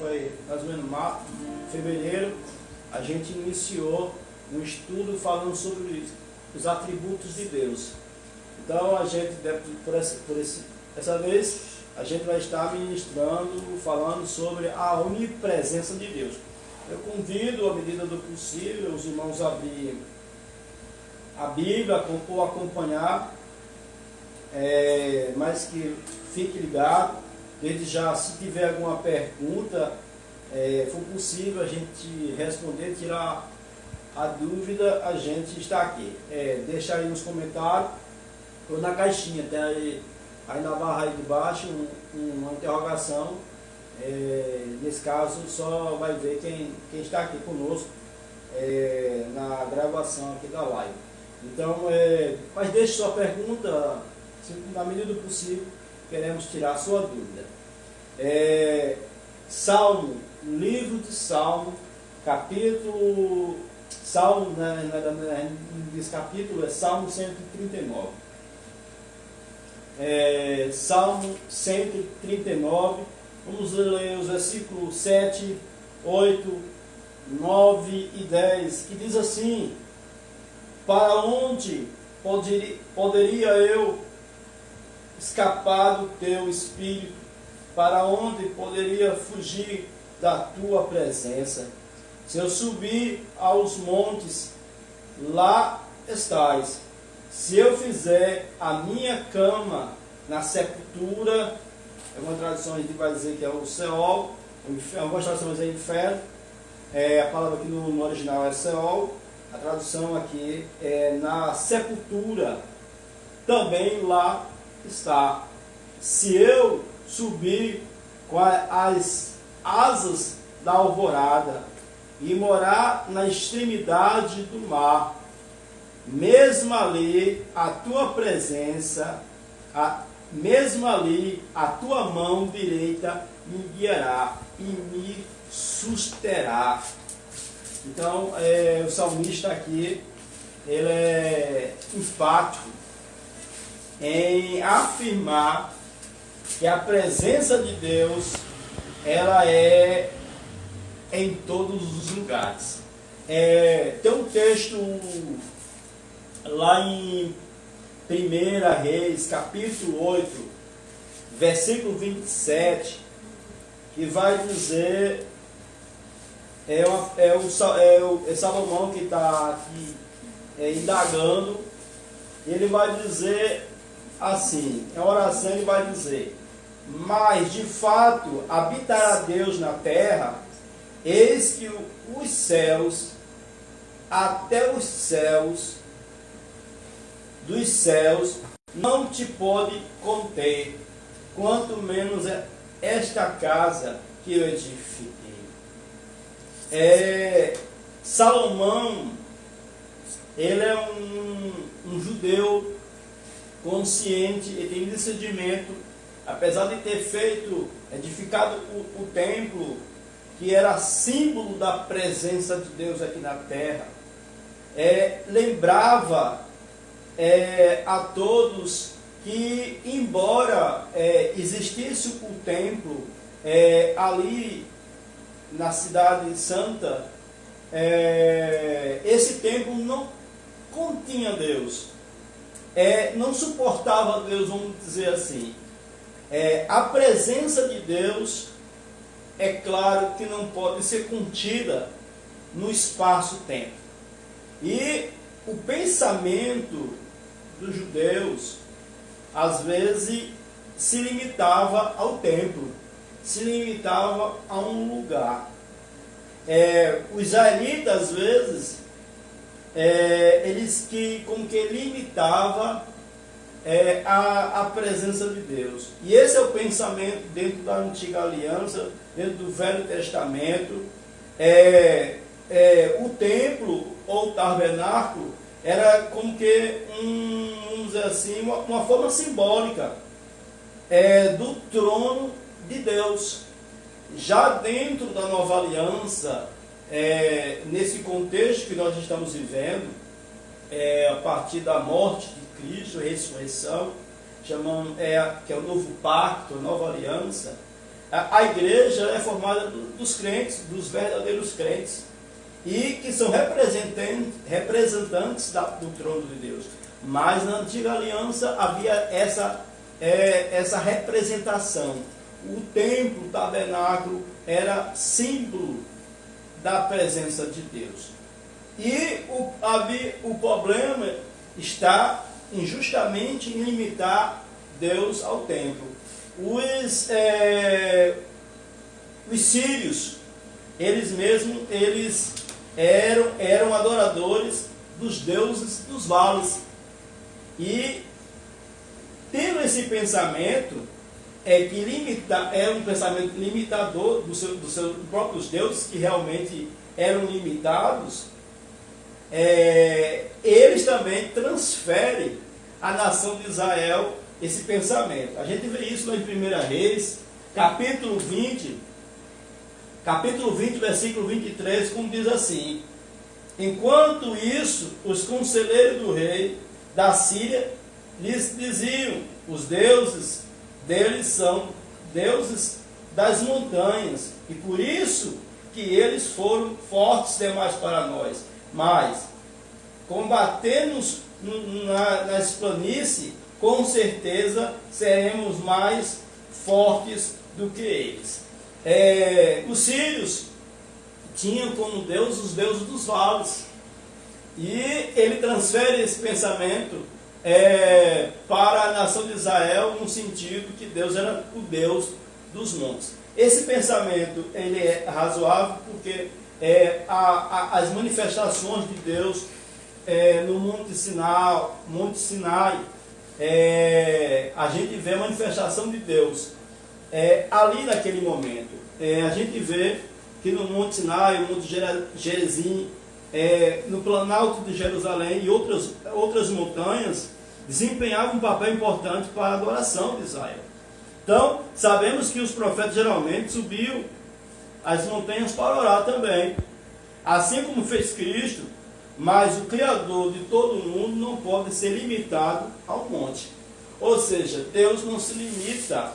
foi mais ou menos março, fevereiro, a gente iniciou um estudo falando sobre os atributos de Deus. Então a gente, essa vez, a gente vai estar ministrando, falando sobre a onipresença de Deus. Eu convido, à medida do possível, os irmãos a abrirem a Bíblia ou acompanhar, mas que fique ligado. Desde já, se tiver alguma pergunta, for possível a gente responder, tirar a dúvida, a gente está aqui. Deixa aí nos comentários ou na caixinha, tem aí na barra aí de baixo uma interrogação. Nesse caso só vai ver quem está aqui conosco na gravação aqui da live. Então, mas deixe sua pergunta, na medida do possível, queremos tirar a sua dúvida. Salmo, livro de Salmo, capítulo, Salmo, nesse capítulo é Salmo 139. Salmo 139, vamos ler os versículos 7, 8, 9 e 10, que diz assim: para onde poderia eu escapar do teu espírito? Para onde poderia fugir da tua presença? Se eu subir aos montes, lá estás. Se eu fizer a minha cama na sepultura, algumas traduções vai dizer que é o Seol, algumas traduções é inferno, a palavra aqui no original é Seol, a tradução aqui é na sepultura, também lá está. Se eu subir com as asas da alvorada e morar na extremidade do mar, mesmo ali a tua presença, mesmo ali a tua mão direita me guiará e me susterá. Então, o salmista aqui, ele é enfático em afirmar que a presença de Deus, ela é em todos os lugares. Tem um texto lá em 1 Reis, capítulo 8, versículo 27, que vai dizer, é Salomão que está aqui indagando, ele vai dizer assim, em oração ele vai dizer: mas de fato habitará Deus na terra, eis que os céus, até os céus dos céus, não te pode conter, quanto menos esta casa que eu edifiquei. Salomão, ele é um judeu consciente, ele tem discernimento, apesar de ter edificado o templo, que era símbolo da presença de Deus aqui na terra, lembrava a todos que, embora existisse o templo ali na cidade santa, esse templo não continha Deus, não suportava Deus, vamos dizer assim. A presença de Deus, é claro que não pode ser contida no espaço-tempo. E o pensamento dos judeus, às vezes, se limitava ao templo, se limitava a um lugar. Os israelitas, às vezes, eles como que limitava a presença de Deus. E esse é o pensamento dentro da Antiga Aliança, dentro do Velho Testamento. O templo ou o tabernáculo era como que vamos dizer assim, uma forma simbólica do trono de Deus. Já dentro da Nova Aliança, nesse contexto que nós estamos vivendo, a partir da morte de Cristo, a ressurreição, que é o novo pacto, a nova aliança, A igreja é formada dos crentes, dos verdadeiros crentes, e que são representantes do trono de Deus. Mas na antiga aliança havia essa representação. O templo, o tabernáculo, era símbolo da presença de Deus. E o problema está justamente em limitar Deus ao templo. Os sírios, eles eram adoradores dos deuses dos vales. E tendo esse pensamento, é um pensamento limitador dos seus próprios deuses, que realmente eram limitados, eles também transferem à nação de Israel esse pensamento. A gente vê isso lá em 1 Reis, capítulo 20, versículo 23, como diz assim: enquanto isso, os conselheiros do rei da Síria lhes diziam: os deuses deles são deuses das montanhas, e por isso que eles foram fortes demais para nós. Mas combater-nos nas planícies, com certeza seremos mais fortes do que eles. Os sírios tinham como Deus os deuses dos vales, e ele transfere esse pensamento para a nação de Israel, no sentido que Deus era o Deus dos montes. Esse pensamento ele é razoável, porque as manifestações de Deus no Monte Sinai, a gente vê a manifestação de Deus ali naquele momento. A gente vê que no Monte Sinai, no Monte Gerizim, no Planalto de Jerusalém e outras montanhas, desempenhavam um papel importante para a adoração de Israel. Então, sabemos que os profetas geralmente subiam as montanhas para orar também, assim como fez Cristo. Mas o Criador de todo mundo não pode ser limitado ao monte. Ou seja, Deus não se limita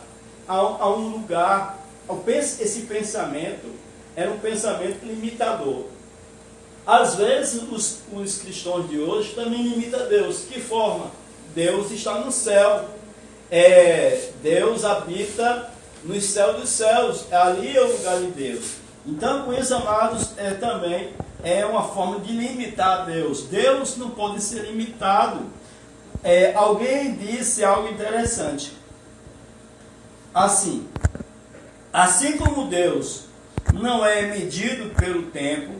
a um lugar. Esse pensamento era um pensamento limitador. Às vezes os cristãos de hoje também limitam Deus. Que forma? Deus está no céu. Deus habita no céu dos céus. Ali é o lugar de Deus. Então, com isso, amados, também é uma forma de limitar Deus. Deus não pode ser limitado. Alguém disse algo interessante. Assim como Deus não é medido pelo tempo,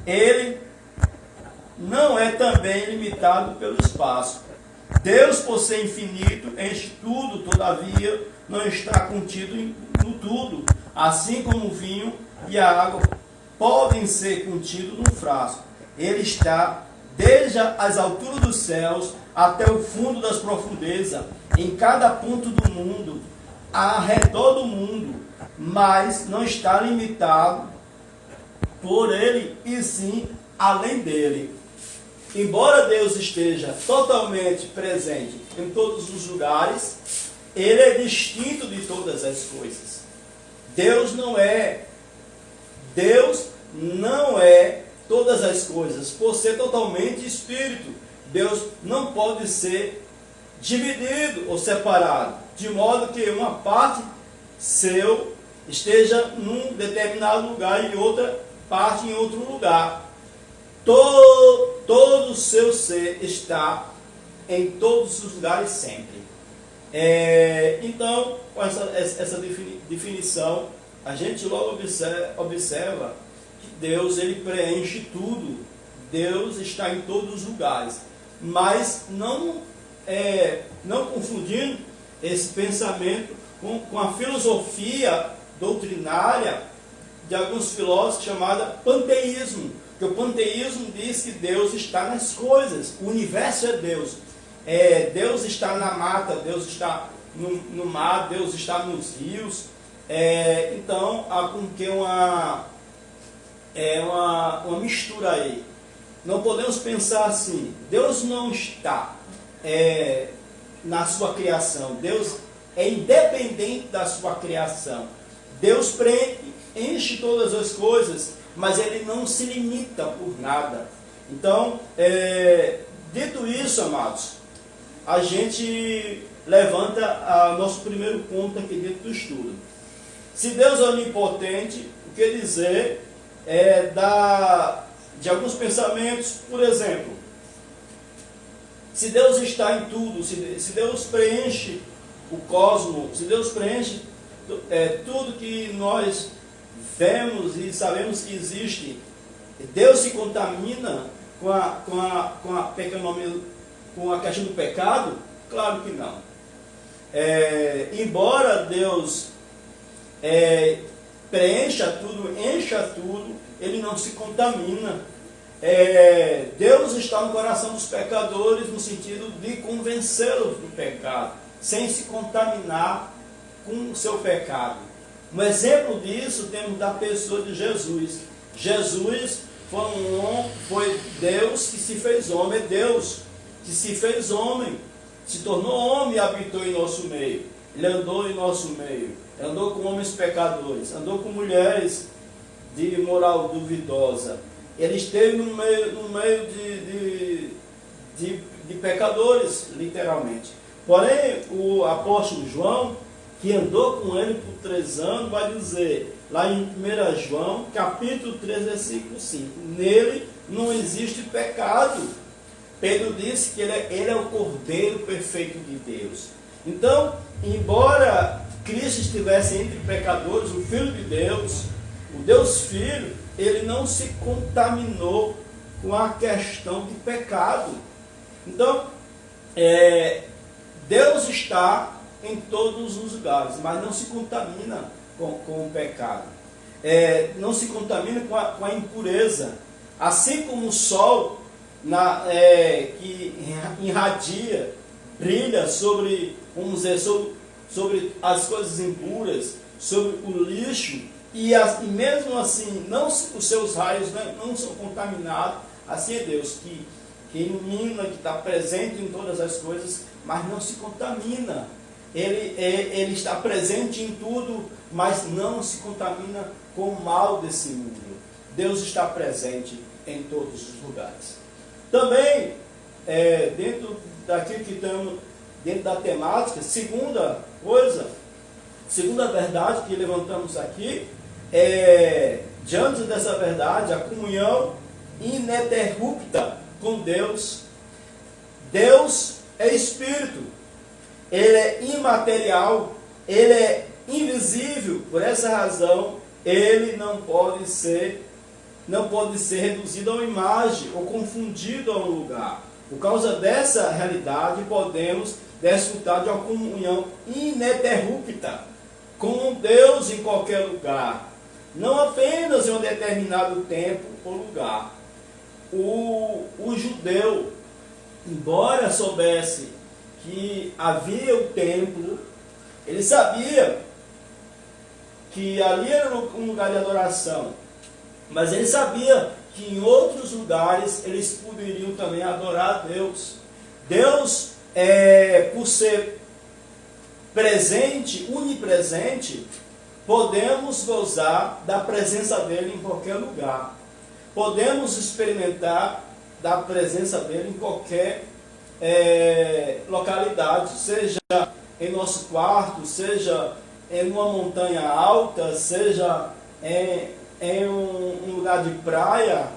ele não é também limitado pelo espaço. Deus, por ser infinito, enche tudo, todavia não está contido no tudo, assim como o vinho e a água podem ser contidos num frasco. Ele está desde as alturas dos céus até o fundo das profundezas, em cada ponto do mundo, ao redor do mundo, mas não está limitado por ele, e sim além dele. Embora Deus esteja totalmente presente em todos os lugares, ele é distinto de todas as coisas. Deus não é todas as coisas. Por ser totalmente espírito, Deus não pode ser dividido ou separado, de modo que uma parte seu esteja num determinado lugar e outra parte em outro lugar. Todo o seu ser está em todos os lugares sempre. Então, com essa definição, a gente logo observa que Deus ele preenche tudo. Deus está em todos os lugares. Mas não confundindo esse pensamento com a filosofia doutrinária de alguns filósofos chamada panteísmo. Que o panteísmo diz que Deus está nas coisas, o universo é Deus. Deus está na mata, Deus está no mar, Deus está nos rios. Então há com que uma mistura aí. Não podemos pensar assim: Deus não está na sua criação, Deus é independente da sua criação. Deus preenche todas as coisas, mas Ele não se limita por nada. Então, dito isso, amados, a gente levanta nosso primeiro ponto aqui dentro do estudo. Se Deus é onipotente, o que dizer de alguns pensamentos? Por exemplo, se Deus está em tudo, se Deus preenche o cosmos, se Deus preenche tudo que nós vemos e sabemos que existe, Deus se contamina com a questão do pecado? Claro que não. Embora Deus preencha tudo, encha tudo, Ele não se contamina. Deus está no coração dos pecadores no sentido de convencê-los do pecado, sem se contaminar com o seu pecado. Um exemplo disso temos da pessoa de Jesus. Jesus foi Deus que se fez homem, é Deus que se fez homem, se tornou homem e habitou em nosso meio. Ele andou em nosso meio, andou com homens pecadores, andou com mulheres de moral duvidosa. Ele esteve no meio de pecadores, literalmente. Porém, o apóstolo João, que andou com ele por 3 anos, vai dizer, lá em 1 João, capítulo 3, versículo 5, nele não existe pecado. Pedro disse que ele é o Cordeiro perfeito de Deus. Então, embora Cristo estivesse entre pecadores, o Filho de Deus, o Deus Filho, ele não se contaminou com a questão de pecado. Então, Deus está em todos os lugares, mas não se contamina com o pecado. Não se contamina com a impureza. Assim como o sol que irradia, brilha sobre, vamos dizer, sobre as coisas impuras, sobre o lixo, e mesmo assim os seus raios não são contaminados. Assim é Deus, que ilumina, que está presente em todas as coisas, mas não se contamina. Ele está presente em tudo, mas não se contamina com o mal desse mundo. Deus está presente em todos os lugares. Também, dentro daquilo que estamos, dentro da temática, segunda verdade que levantamos aqui, diante dessa verdade, a comunhão ininterrupta com Deus. Deus é Espírito, Ele é imaterial, Ele é invisível. Por essa razão, Ele não pode ser reduzido a uma imagem ou confundido a um lugar. Por causa dessa realidade, podemos desfrutar de uma comunhão ininterrupta com Deus em qualquer lugar, não apenas em um determinado tempo ou lugar. O judeu, embora soubesse que havia o templo, ele sabia que ali era um lugar de adoração, mas ele sabia que em outros lugares eles poderiam também adorar a Deus. Deus, por ser presente, onipresente, podemos gozar da presença dele em qualquer lugar. Podemos experimentar da presença dele em qualquer localidade, seja em nosso quarto, seja em uma montanha alta, seja em um lugar de praia.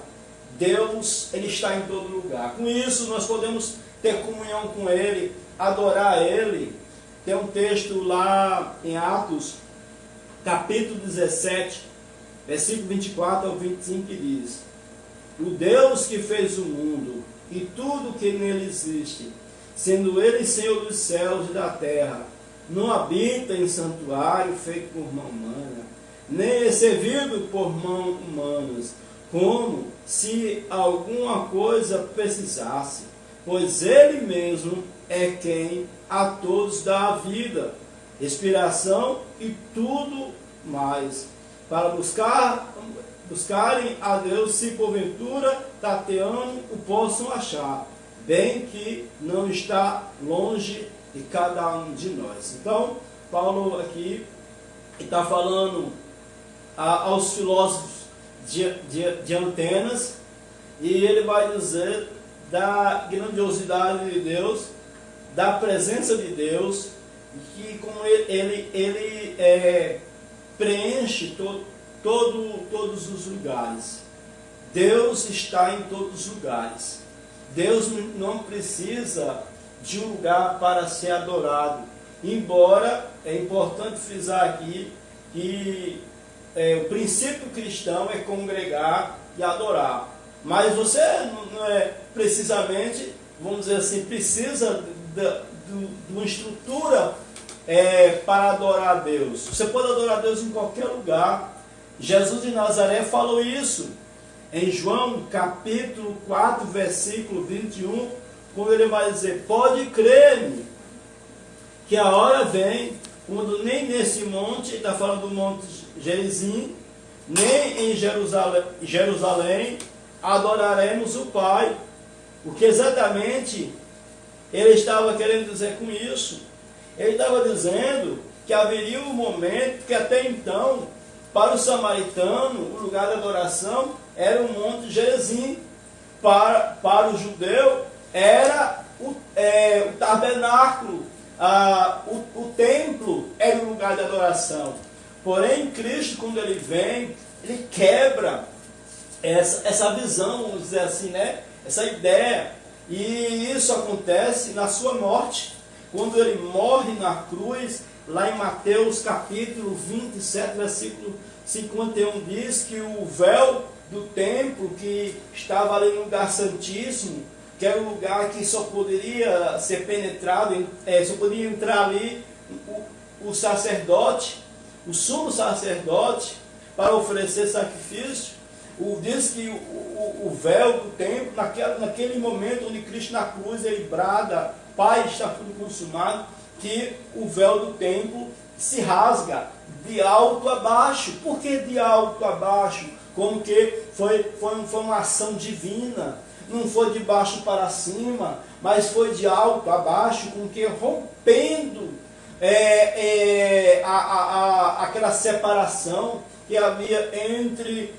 Deus, Ele está em todo lugar. Com isso, nós podemos ter comunhão com Ele, adorar Ele. Tem um texto lá em Atos, capítulo 17, versículo 24 ao 25, que diz: o Deus que fez o mundo e tudo que nele existe, sendo Ele Senhor dos céus e da terra, não habita em santuário feito por mão humana, nem é servido por mãos humanas, como se alguma coisa precisasse, pois Ele mesmo é quem a todos dá a vida, respiração e tudo mais, para buscarem a Deus, se porventura tateando o possam achar, bem que não está longe de cada um de nós. Então, Paulo aqui e está falando aos filósofos de Atenas, e ele vai dizer da grandiosidade de Deus, da presença de Deus, que como ele preenche todos os lugares. Deus está em todos os lugares. Deus não precisa de um lugar para ser adorado. Embora é importante frisar aqui que o princípio cristão é congregar e adorar. Mas você não é precisamente, vamos dizer assim, precisa de uma estrutura para adorar a Deus. Você pode adorar a Deus em qualquer lugar. Jesus de Nazaré falou isso em João capítulo 4, versículo 21, quando ele vai dizer: pode crer-me que a hora vem, quando nem nesse monte, está falando do monte Gerizim, nem em Jerusalém adoraremos o Pai. Porque exatamente ele estava querendo dizer com isso? Ele estava dizendo que haveria um momento que até então, para o samaritano, o lugar de adoração era o monte Gerizim. Para o judeu era o tabernáculo, o templo era o lugar de adoração. Porém, Cristo, quando ele vem, ele quebra essa visão, vamos dizer assim, né? Essa ideia. E isso acontece na sua morte, quando ele morre na cruz. Lá em Mateus capítulo 27, versículo 51, diz que o véu do templo, que estava ali no lugar santíssimo, que era um lugar que só poderia ser penetrado, só podia entrar ali o sacerdote, o sumo sacerdote, para oferecer sacrifício. Diz que o véu do templo, naquele momento onde Cristo na cruz, ele brada: Pai, está tudo consumado, que o véu do templo se rasga de alto a baixo. Por que de alto a baixo? Como que foi uma ação divina. Não foi de baixo para cima, mas foi de alto a baixo, com que rompendo aquela separação que havia entre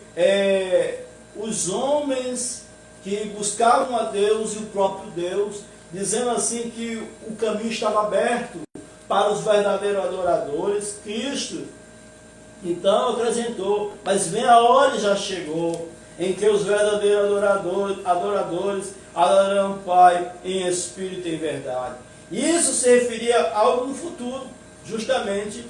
os homens que buscavam a Deus e o próprio Deus, dizendo assim que o caminho estava aberto para os verdadeiros adoradores. Cristo então acrescentou: mas vem a hora, já chegou, em que os verdadeiros adoradores adorarão o Pai em espírito e em verdade. Isso se referia a algo no futuro, justamente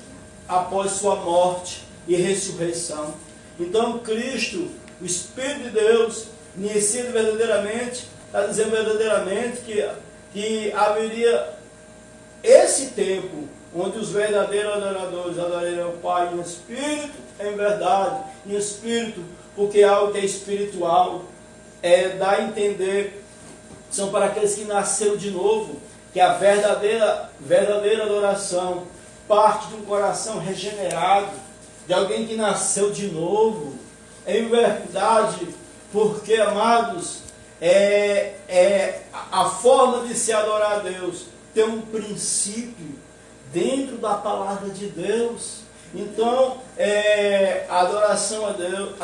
após sua morte e ressurreição. Então Cristo, o Espírito de Deus, inicia verdadeiramente, está dizendo verdadeiramente que haveria esse tempo onde os verdadeiros adoradores adorarão o Pai em espírito, em verdade, em espírito, porque algo que é espiritual dá a entender, são para aqueles que nasceram de novo, que a verdadeira adoração parte de um coração regenerado, de alguém que nasceu de novo, em verdade, porque, amados, a forma de se adorar a Deus tem um princípio dentro da palavra de Deus. Então, a adoração a Deus,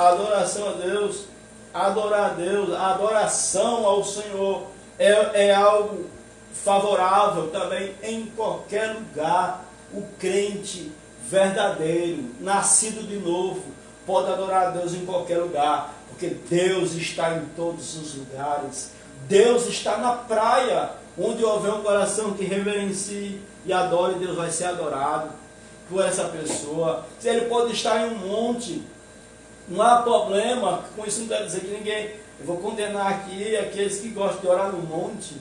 adorar a Deus, a adoração ao Senhor é algo favorável também em qualquer lugar. O crente verdadeiro, nascido de novo, pode adorar a Deus em qualquer lugar, porque Deus está em todos os lugares. Deus está na praia, onde houver um coração que reverencie e adore, Deus vai ser adorado por essa pessoa. Se ele pode estar em um monte, não há problema. Com isso não quer dizer que ninguém, eu vou condenar aqui aqueles que gostam de orar no monte.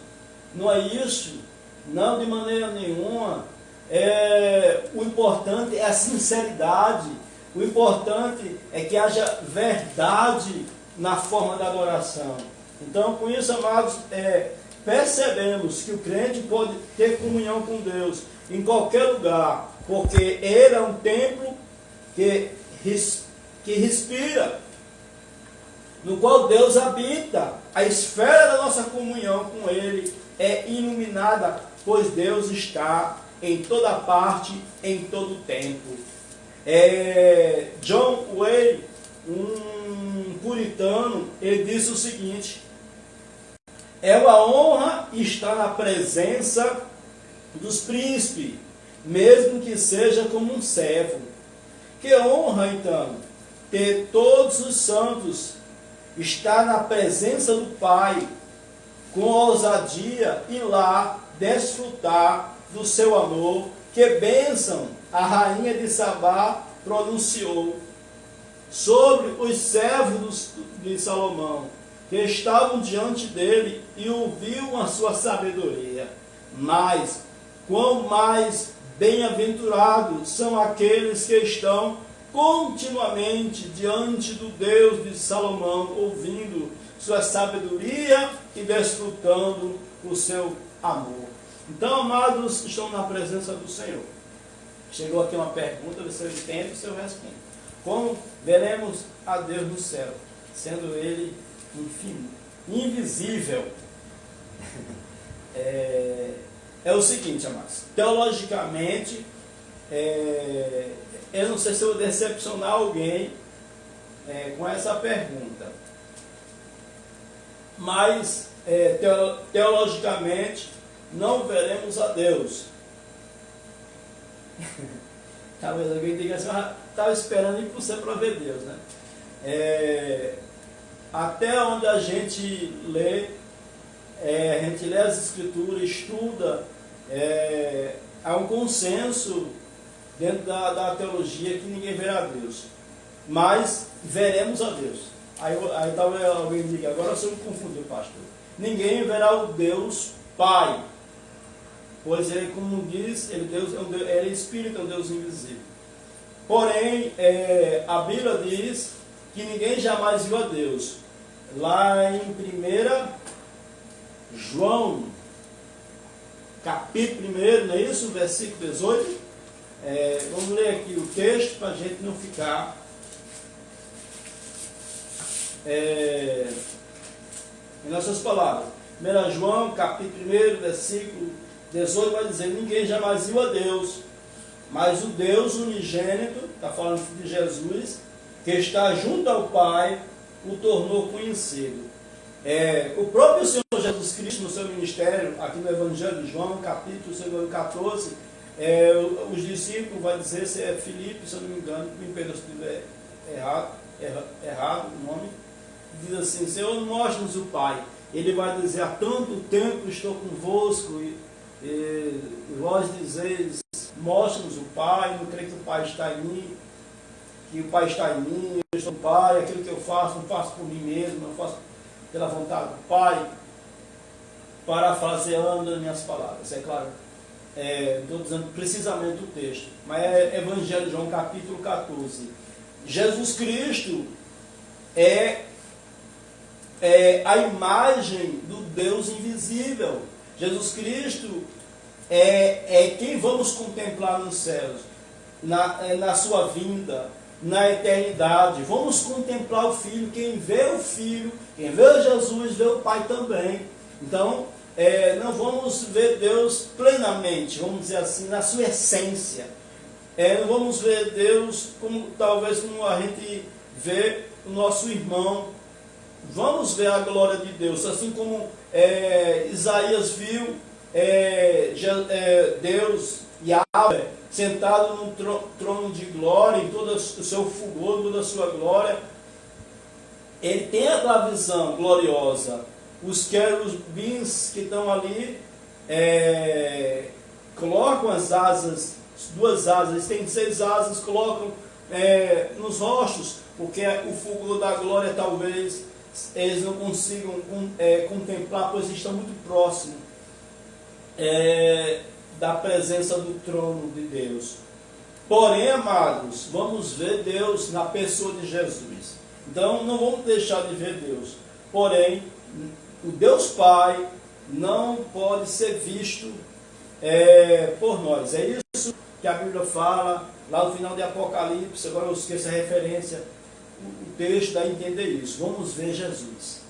Não é isso, não, de maneira nenhuma. O importante é a sinceridade. O importante é que haja verdade na forma da adoração. Então, com isso, amados, percebemos que o crente pode ter comunhão com Deus em qualquer lugar, porque ele é um templo que respira, no qual Deus habita. A esfera da nossa comunhão com Ele é iluminada, pois Deus está em toda parte, em todo tempo. John Way, um puritano, ele disse o seguinte: é uma honra estar na presença dos príncipes, mesmo que seja como um servo. Que honra, então, ter todos os santos, estar na presença do Pai, com ousadia, e lá desfrutar do seu amor. Que bênção a rainha de Sabá pronunciou sobre os servos de Salomão, que estavam diante dele e ouviam a sua sabedoria. Mas quão mais bem-aventurados são aqueles que estão continuamente diante do Deus de Salomão, ouvindo sua sabedoria e desfrutando o seu amor. Então, amados, estão na presença do Senhor. Chegou aqui uma pergunta, você entende, você responde. Como veremos a Deus no céu, sendo Ele invisível? É o seguinte, amados, teologicamente, eu não sei se eu vou decepcionar alguém com essa pergunta, mas teologicamente não veremos a Deus. Talvez alguém diga assim: estava esperando ir para você para ver Deus, né? Até onde a gente lê as Escrituras, estuda, há um consenso dentro da teologia que ninguém verá a Deus, mas veremos a Deus. Aí talvez alguém diga: agora você me confundiu, pastor. Ninguém verá o Deus Pai, pois ele, como diz, ele é Espírito, é um Deus invisível. Porém, a Bíblia diz que ninguém jamais viu a Deus. Lá em 1 João, capítulo 1, não é isso? Versículo 18. Vamos ler aqui o texto para a gente não ficar em nossas palavras. 1 João, capítulo 1, versículo 18, vai dizer: ninguém jamais viu a Deus, mas o Deus unigênito, está falando de Jesus, que está junto ao Pai, o tornou conhecido. O próprio Senhor Jesus Cristo, no seu ministério, aqui no Evangelho de João, capítulo 14, os discípulos, vai dizer, se é Filipe, se eu não me engano, me perdoe se estiver errado o nome, diz assim: Senhor, mostra-nos o Pai. Ele vai dizer: há tanto tempo estou convosco, e vós dizeis, mostra-nos o Pai. Não creio que o Pai está em mim, que o Pai está em mim, eu estou no Pai. Aquilo que eu faço, não faço por mim mesmo, não faço pela vontade do Pai. Parafraseando as minhas palavras, é claro, estou dizendo precisamente o texto, mas é Evangelho de João, capítulo 14. Jesus Cristo é a imagem do Deus invisível. Jesus Cristo é quem vamos contemplar nos céus, na sua vinda, na eternidade. Vamos contemplar o Filho. Quem vê o Filho, quem vê Jesus, vê o Pai também. Então, não vamos ver Deus plenamente, vamos dizer assim, na sua essência. Não vamos ver Deus talvez como a gente vê o nosso irmão. Vamos ver a glória de Deus, assim como Isaías viu Deus, Yahvé, sentado num trono de glória, em todo o seu fulgor, toda a sua glória. Ele tem aquela visão gloriosa. Os querubins que estão ali colocam as asas, duas asas, eles têm 6 asas, colocam nos rostos, porque o fulgor da glória talvez eles não consigam contemplar, pois estão muito próximos da presença do trono de Deus. Porém, amados, vamos ver Deus na pessoa de Jesus. Então, não vamos deixar de ver Deus. Porém, o Deus Pai não pode ser visto por nós. É isso que a Bíblia fala lá no final de Apocalipse. Agora eu esqueço a referência. O texto dá a entender isso. Vamos ver Jesus.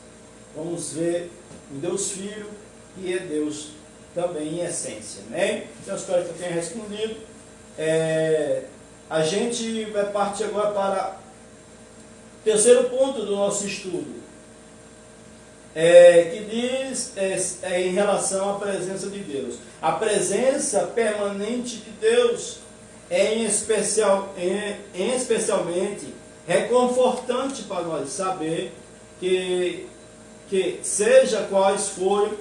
Vamos ver o Deus Filho, que é Deus também em essência. Né? Então eu espero que eu tenha respondido. A gente vai partir agora para o terceiro ponto do nosso estudo, que diz em relação à presença de Deus. A presença permanente de Deus especialmente reconfortante para nós saber que seja quais forem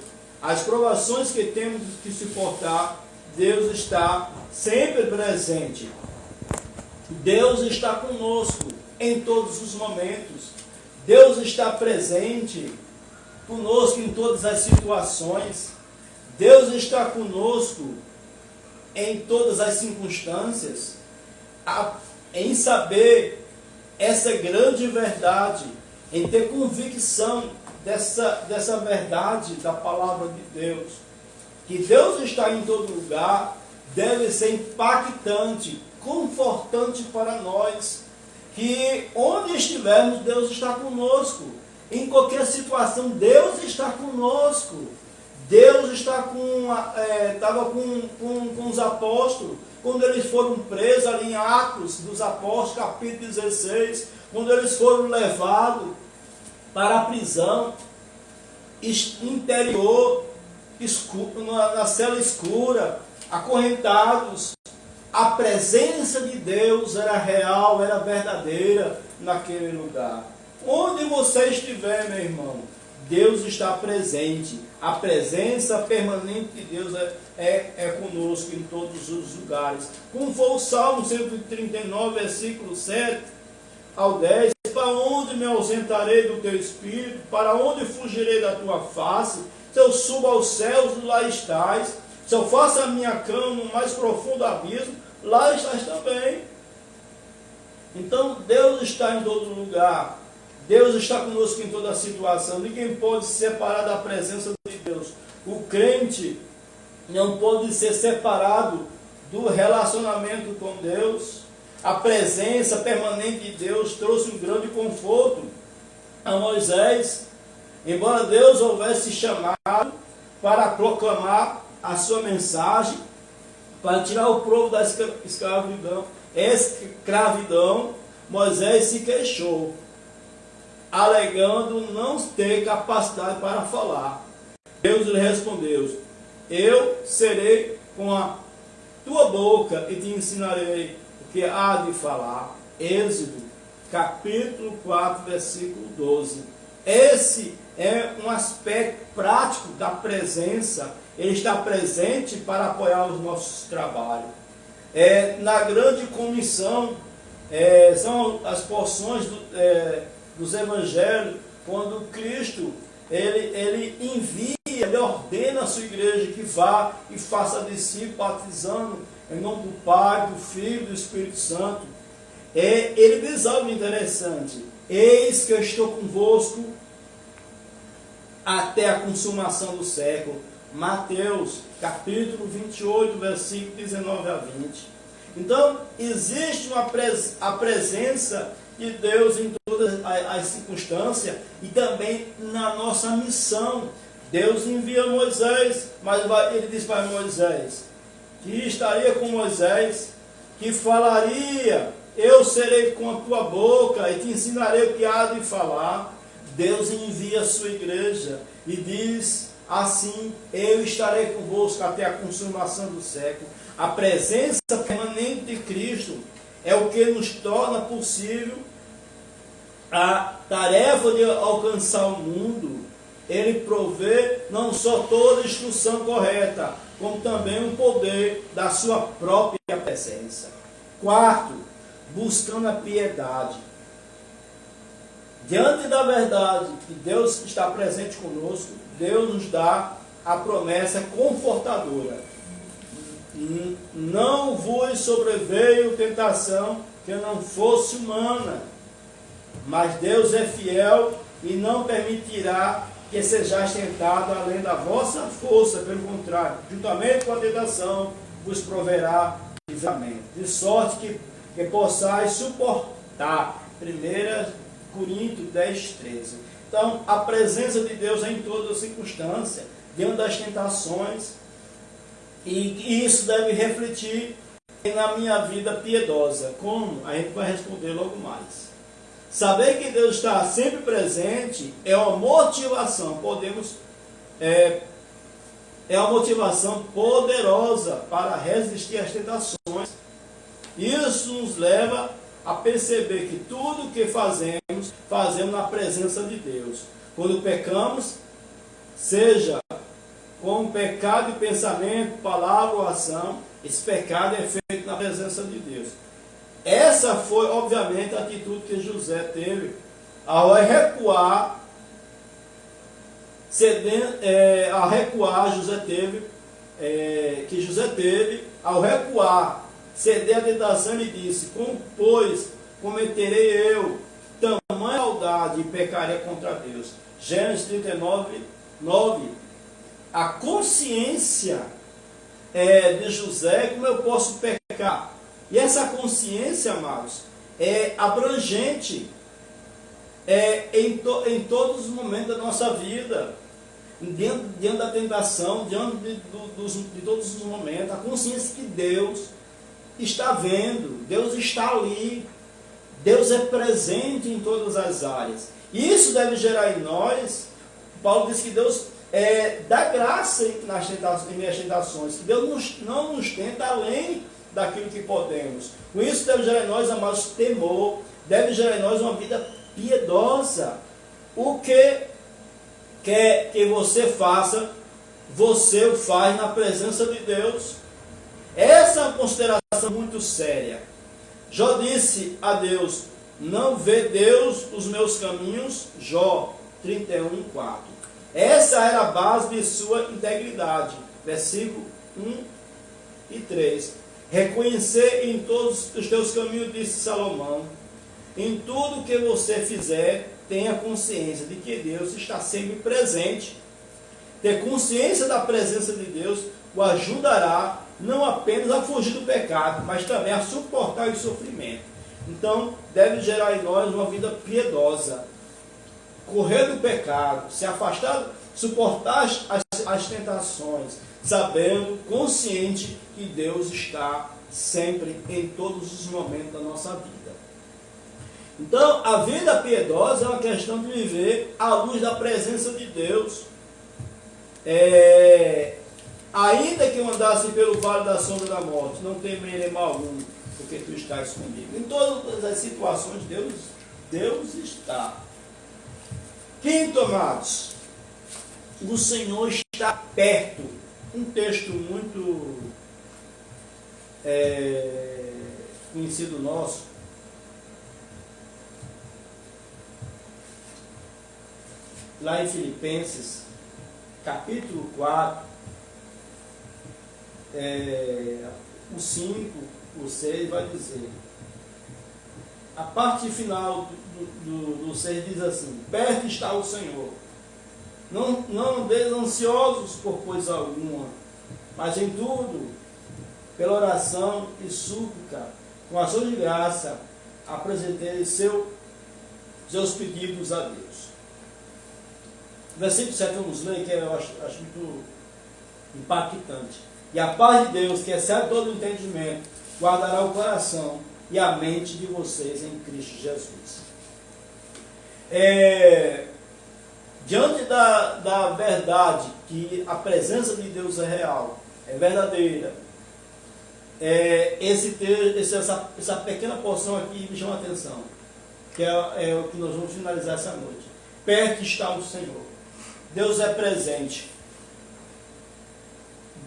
as provações que temos que suportar, Deus está sempre presente. Deus está conosco em todos os momentos. Deus está presente conosco em todas as situações. Deus está conosco em todas as circunstâncias. Em saber essa grande verdade, em ter convicção dessa verdade da palavra de Deus, que Deus está em todo lugar, deve ser impactante, confortante para nós, que onde estivermos, Deus está conosco. Em qualquer situação, Deus está conosco. Deus estava com os apóstolos, quando eles foram presos ali em Atos dos Apóstolos, capítulo 16, quando eles foram levados para a prisão interior, na cela escura, acorrentados. A presença de Deus era real, era verdadeira naquele lugar. Onde você estiver, meu irmão, Deus está presente. A presença permanente de Deus é conosco em todos os lugares. Como foi o Salmo 139, versículo 7 ao 10. Para onde me ausentarei do teu espírito? Para onde fugirei da tua face? Se eu subo aos céus, lá estás. Se eu faço a minha cama no mais profundo abismo, lá estás também. Então Deus está em todo lugar. Deus está conosco em toda situação. Ninguém pode se separar da presença de Deus. O crente não pode ser separado do relacionamento com Deus. A presença permanente de Deus trouxe um grande conforto a Moisés. Embora Deus houvesse chamado para proclamar a sua mensagem, para tirar o povo da escravidão, Moisés se queixou, alegando não ter capacidade para falar. Deus lhe respondeu: eu serei com a tua boca e te ensinarei o que há de falar. Êxodo, capítulo 4, versículo 12. Esse é um aspecto prático da presença. Ele está presente para apoiar os nossos trabalhos. Na grande comissão, são as porções dos evangelhos, quando Cristo ele envia, ele ordena a sua igreja que vá e faça discípulos, batizando em nome do Pai, do Filho e do Espírito Santo. Ele diz algo interessante: eis que eu estou convosco até a consumação do século. Mateus, capítulo 28, versículo 19 a 20. Então, existe a presença de Deus em todas as circunstâncias e também na nossa missão. Deus envia Moisés, mas ele diz para Moisés que estaria com Moisés, que falaria: eu serei com a tua boca e te ensinarei o que há de falar. Deus envia a sua igreja e diz assim: eu estarei convosco até a consumação do século. A presença permanente de Cristo é o que nos torna possível a tarefa de alcançar o mundo. Ele provê não só toda a instrução correta, como também o poder da sua própria presença. Quarto, buscando a piedade. Diante da verdade que Deus está presente conosco, Deus nos dá a promessa confortadora: não vos sobreveio tentação que não fosse humana, mas Deus é fiel e não permitirá que sejais tentado além da vossa força. Pelo contrário, juntamente com a tentação vos proverá livramento, de sorte que possais suportar. 1 Coríntios 10, 13. Então, a presença de Deus é em todas as circunstâncias, diante das tentações, e isso deve refletir na minha vida piedosa? Como? A gente vai responder logo mais. Saber que Deus está sempre presente é uma motivação. É uma motivação poderosa para resistir às tentações. Isso nos leva a perceber que tudo o que fazemos, fazemos na presença de Deus. Quando pecamos, seja com pecado de pensamento, palavra ou ação, esse pecado é feito na presença de Deus. Essa foi, obviamente, a atitude que José teve ao recuar. José teve ao recuar, ceder à tentação, ele disse: como, pois, cometerei eu tamanha maldade e pecarei contra Deus? Gênesis 39, 9. A consciência de José, como eu posso pecar? E essa consciência, amados, é abrangente em todos os momentos da nossa vida, diante da tentação, diante de todos os momentos. A consciência que Deus está vendo, Deus está ali, Deus é presente em todas as áreas. Isso deve gerar em nós. Paulo diz que Deus dá graça em minhas tentações, que Deus não nos tenta além daquilo que podemos. Com isso deve gerar em nós, amados, temor, deve gerar em nós uma vida piedosa. O que quer que você faça, você o faz na presença de Deus. Essa é uma consideração muito séria. Jó disse a Deus: não vê Deus os meus caminhos. Jó 31, 4. Essa era a base de sua integridade. Versículo 1 e 3. Reconhecer em todos os teus caminhos, disse Salomão. Em tudo que você fizer, tenha consciência de que Deus está sempre presente. Ter consciência da presença de Deus o ajudará não apenas a fugir do pecado, mas também a suportar o sofrimento. Então, deve gerar em nós uma vida piedosa. Correr do pecado, se afastar, suportar as tentações, sabendo, consciente que Deus está sempre em todos os momentos da nossa vida. Então, a vida piedosa é uma questão de viver à luz da presença de Deus. Ainda que eu andasse pelo vale da sombra da morte, não temerei mal algum, porque tu estás comigo. Em todas as situações, Deus está. Quinto, amados, o Senhor está perto. Um texto muito conhecido nosso, lá em Filipenses, capítulo 4, o 5, o 6 vai dizer, a parte final do 6 diz assim: perto está o Senhor, não andeis ansiosos por coisa alguma, mas em tudo, pela oração e súplica, com ação de graça, apresentei seus pedidos a Deus. Versículo 7, vamos ler, que eu acho muito impactante. E a paz de Deus, que excede todo entendimento, guardará o coração e a mente de vocês em Cristo Jesus. Diante da verdade presença de Deus é real, é verdadeira. Essa pequena porção aqui me chama a atenção, que é o que nós vamos finalizar essa noite. Perto está o Senhor. Deus é presente.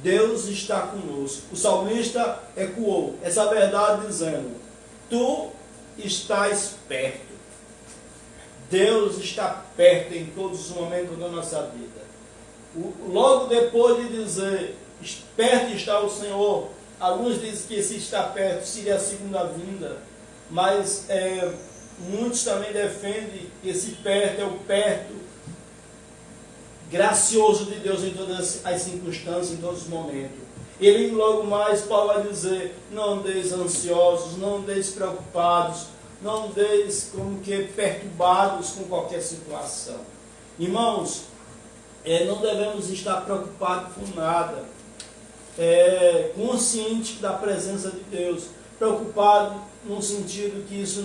Deus está conosco. O salmista ecoou essa verdade dizendo: tu estás perto. Deus está perto em todos os momentos da nossa vida. Logo depois de dizer perto está o Senhor, alguns dizem que esse está perto seria a segunda vinda, mas muitos também defendem que esse perto é o perto gracioso de Deus em todas as circunstâncias, em todos os momentos. Ele logo mais, Paulo vai dizer: não andeis ansiosos, não andeis preocupados, não andeis como que perturbados com qualquer situação. Irmãos, não devemos estar preocupados com nada. consciente da presença de Deus, preocupado no sentido que isso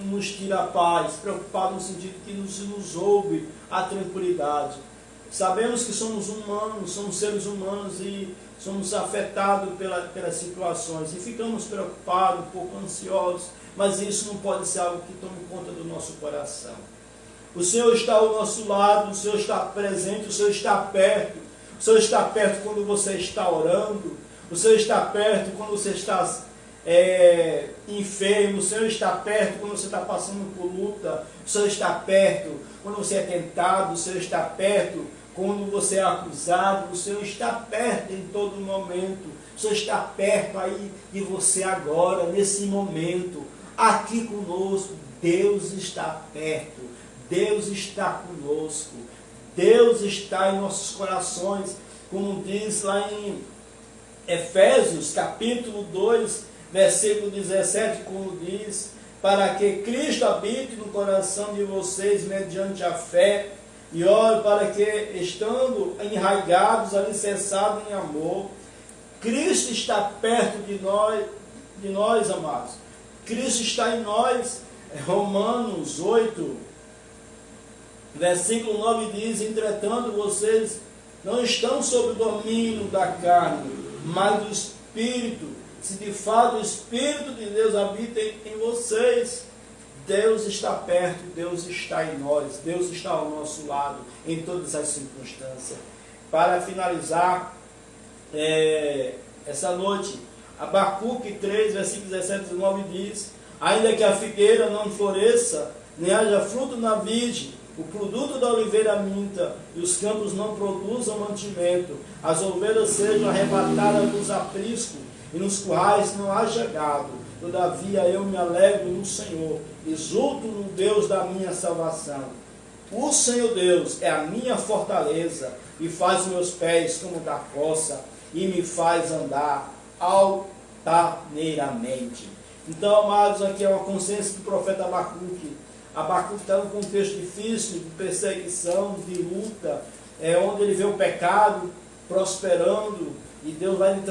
nos tira a paz, preocupado no sentido que nos ouve a tranquilidade. Sabemos que somos humanos, somos seres humanos e somos afetados pelas situações e ficamos preocupados, um pouco ansiosos, mas isso não pode ser algo que tome conta do nosso coração. O Senhor está ao nosso lado, o Senhor está presente, o Senhor está perto. O Senhor está perto quando você está orando, o Senhor está perto quando você está enfermo, o Senhor está perto quando você está passando por luta, o Senhor está perto quando você é tentado, o Senhor está perto quando você é acusado, o Senhor está perto em todo momento, o Senhor está perto aí de você agora, nesse momento, aqui conosco. Deus está perto, Deus está conosco, Deus está em nossos corações, como diz lá em Efésios, capítulo 2, versículo 17, como diz, para que Cristo habite no coração de vocês mediante a fé, e ore para que, estando enraigados, alicerçados em amor, Cristo está perto de nós, amados. Cristo está em nós. Romanos 8, versículo 9 diz, entretanto vocês não estão sob o domínio da carne, mas do Espírito, se de fato o Espírito de Deus habita em vocês. Deus está perto, Deus está em nós, Deus está ao nosso lado em todas as circunstâncias. Para finalizar essa noite, Abacuque 3, versículos 17 e 19 diz, ainda que a figueira não floresça, nem haja fruto na vide, o produto da oliveira minta, e os campos não produzam mantimento, as ovelhas sejam arrebatadas dos apriscos, e nos currais não haja gado. Todavia eu me alegro no Senhor, exulto no Deus da minha salvação. O Senhor Deus é a minha fortaleza, e faz meus pés como da coça, e me faz andar altaneiramente. Então, amados, aqui é uma consciência do profeta Abacuque. Abacuque está num contexto difícil, de perseguição, de luta, onde ele vê o pecado prosperando, e Deus vai lhe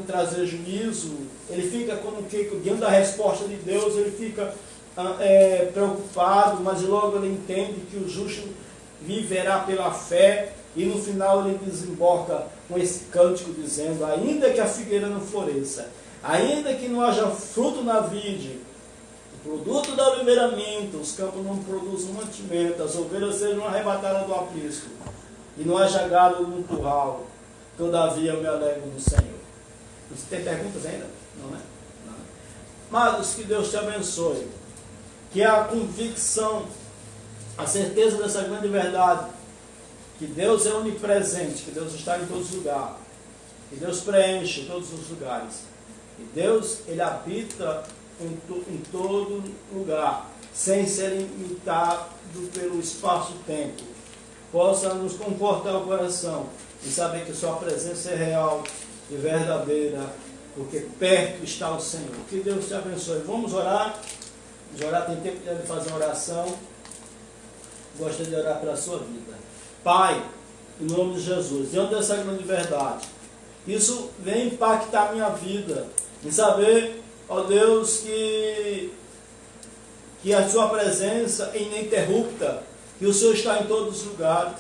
trazer juízo. Ele fica como que, diante da resposta de Deus, ele fica preocupado, mas logo ele entende que o justo viverá pela fé, e no final ele desemboca com esse cântico dizendo, ainda que a figueira não floresça, ainda que não haja fruto na vide, o produto da oliveira minta, os campos não produzam mantimento, as ovelhas sejam arrebatadas do aprisco, e não haja gado no curral, todavia eu me alegro no Senhor. Você tem perguntas ainda? Não, né? Não. Amados, que Deus te abençoe. Que a convicção, a certeza dessa grande verdade, que Deus é onipresente, que Deus está em todos os lugares, que Deus preenche todos os lugares, e Deus, Ele habita em todo lugar, sem ser limitado pelo espaço-tempo, possa nos confortar o coração e saber que sua presença é real e verdadeira, porque perto está o Senhor. Que Deus te abençoe. Vamos orar. Vamos orar, tem tempo de fazer uma oração. Gostaria de orar pela sua vida. Pai, em nome de Jesus, diante dessa grande verdade, isso vem impactar a minha vida, em saber, ó Deus, que a sua presença é ininterrupta, que o Senhor está em todos os lugares,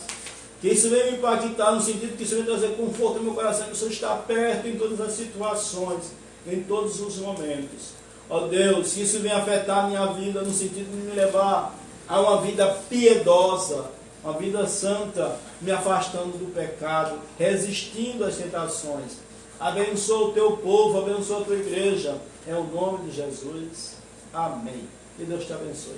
que isso vem me impactar no sentido que isso vem trazer conforto no meu coração, que o Senhor está perto em todas as situações, em todos os momentos. Ó Deus, que isso vem afetar a minha vida no sentido de me levar a uma vida piedosa, uma vida santa, me afastando do pecado, resistindo às tentações. Abençoa o teu povo, abençoa a tua igreja, é o nome de Jesus. Amém. Que Deus te abençoe.